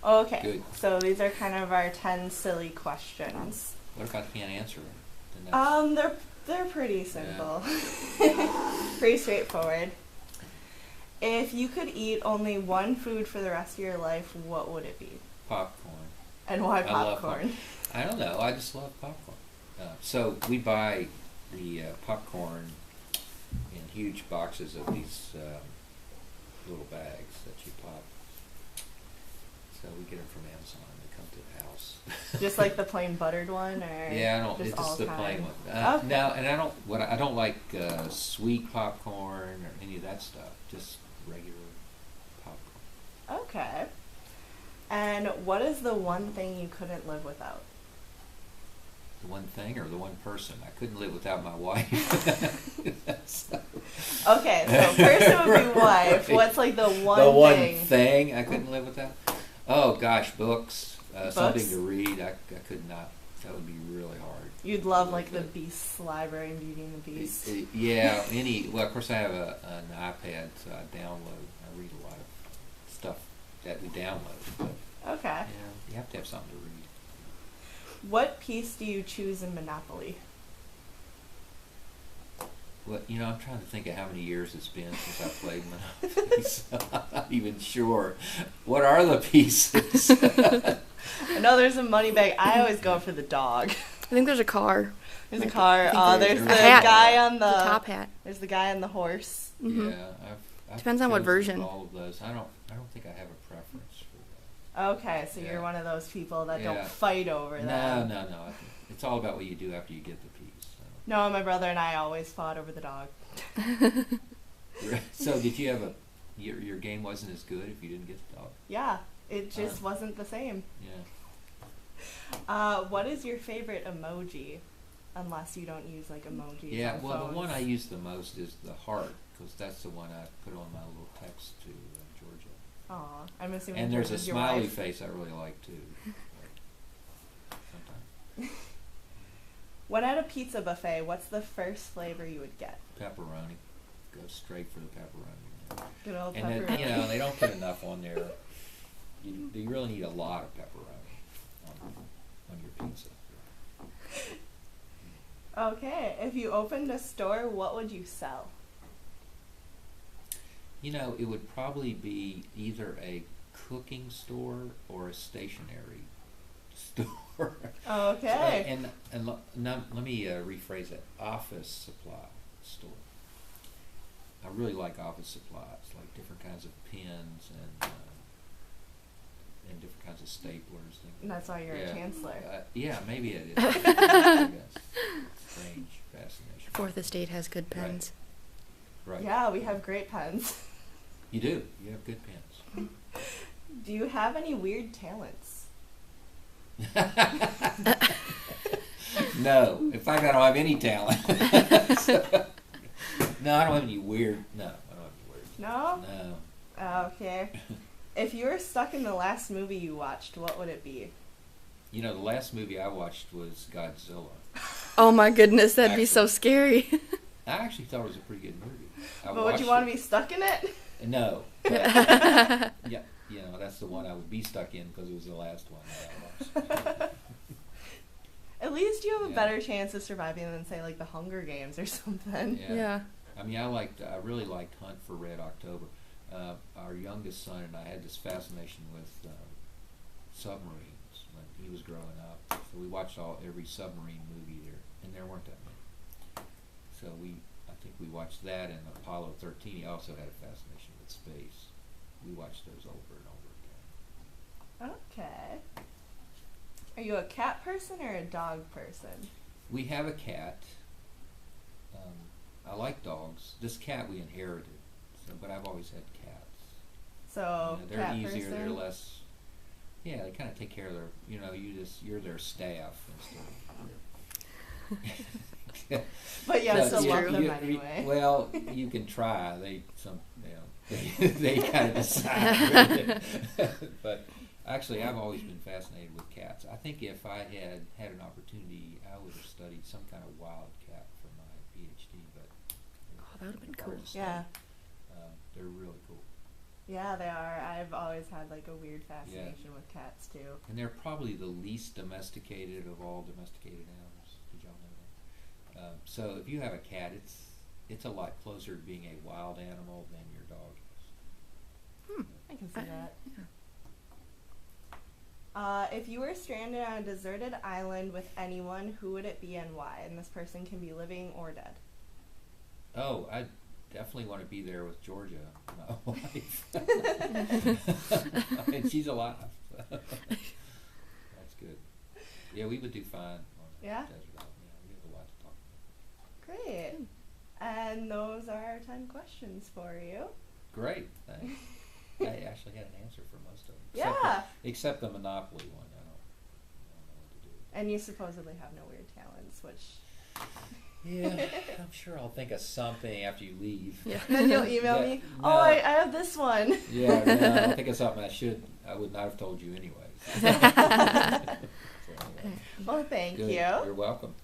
Okay, Good. so these are kind of our 10 silly questions. What if I can't answer them? Then that's, They're pretty simple. Pretty straightforward. If you could eat only one food for the rest of your life, what would it be? popcorn. And why I love popcorn? I don't know. I just love popcorn. So we buy the popcorn in huge boxes of these little bags that you pop. So we get them from Amazon. They come to the house. Just like the plain buttered one, or Yeah, I don't. just It's all just the plain kind? one. Okay. Now, and I don't. What I don't like sweet popcorn or any of that stuff. Just regular popcorn. Okay. And what is the one thing you couldn't live without? The one thing or the one person. I couldn't live without my wife. Okay, so person would be wife. Right. What's like the one The one thing? thing I couldn't live without. Oh gosh, books. Something Books? to read. I could not. That would be really hard. You'd love Really like the good. Beast's library and Beauty and the Beast. Yeah, well, of course, I have an iPad, so I download. I read a lot of stuff that we download. But, Okay. yeah, you have to have something to read. What piece do you choose in Monopoly? Well, I'm trying to think of how many years it's been since I played Monopoly, so I'm not even sure. What are the pieces? I know there's a money bag. I always go for the dog. I think there's a car. There's a car. I think There's there's the a hat. guy on The the top hat. There's the guy on the horse. Mhm. Yeah, I've Depends on what chosen version. All of those. I don't think I have a preference for Okay, so Yeah. you're one of those people that Yeah. don't fight over that. them. No. It's all about what you do after you get the piece. No, my brother and I always fought over the dog. So did you have your game wasn't as good if you didn't get the dog? Yeah, it just wasn't the same. Yeah. What is your favorite emoji? Unless you don't use like emojis. Yeah. on Well, phones. the one I use the most is the heart because that's the one I put on my little text to Georgia. Aw, I'm assuming. And there's a Georgia's your smiley wife. face I really like too. Sometimes When at a pizza buffet, what's the first flavor you would get? pepperoni. Go straight for the pepperoni. Good old And then, pepperoni. they don't put enough on there. You really need a lot of pepperoni on your pizza. Okay, if you opened a store, what would you sell? It would probably be either a cooking store or a stationery store. Okay. Now, let me rephrase that. Office supply store. I really like office supplies, like different kinds of pens and different kinds of staplers. And that's why you're a chancellor. Yeah, maybe it is. I guess. Strange fascination. Fourth Estate has good pens. Right. Yeah, we have great pens. You do. You have good pens. Do you have any weird talents? No. In fact, I don't have any talent. No, I don't have any weird. No, I don't have any weird. No? No. Okay. If you were stuck in the last movie you watched, what would it be? The last movie I watched was Godzilla. Oh my goodness, that'd be Actually. so scary. I actually thought it was a pretty good movie. But would you want to be stuck in it? No. But, yeah, that's the one I would be stuck in because it was the last one that I watched. At least you have a Yeah. better chance of surviving than, say, like the Hunger Games or something. Yeah. I mean, I really liked Hunt for Red October. Our youngest son and I had this fascination with submarines when he was growing up. So we watched every submarine movie there, and there weren't that many. So I think we watched that and Apollo 13. He also had a fascination with space. We watched those over and over again. Okay. Are you a cat person or a dog person? We have a cat. I like dogs. This cat we inherited, but I've always had cats. So, They're cat easier. person? They're less. Yeah, they kind of take care of their. You're their staff instead. But you still That's love true. them anyway. Well, you can try. They kind of decide. But actually, I've always been fascinated with cats. I think if I had an opportunity, I would have studied some kind of wild cat for my PhD. But Oh, that would have been cool. hard to study. Yeah. They're really cool. Yeah, they are. I've always had like a weird fascination with cats too. And they're probably the least domesticated of all domesticated animals. Did y'all know that? So if you have a cat, it's a lot closer to being a wild animal than your dog is. I can see that. Yeah. If you were stranded on a deserted island with anyone, who would it be and why? And this person can be living or dead. Oh, I definitely want to be there with Georgia, my wife. And she's alive. That's good. Yeah, we would do fine on Yeah? desert island. Yeah, we have a lot to talk about. Great. And those are our 10 questions for you. Great, thanks. I actually had an answer for most of them. Yeah. Except the Monopoly one. I don't know what to do. And you supposedly have no weird talents, which... Yeah, I'm sure I'll think of something after you leave. Yeah. Then you'll email Yeah, me, no. oh, I have this one. Yeah, no, I'll think of something I would not have told you anyway. So anyway. Well, thank Good. you. You're welcome.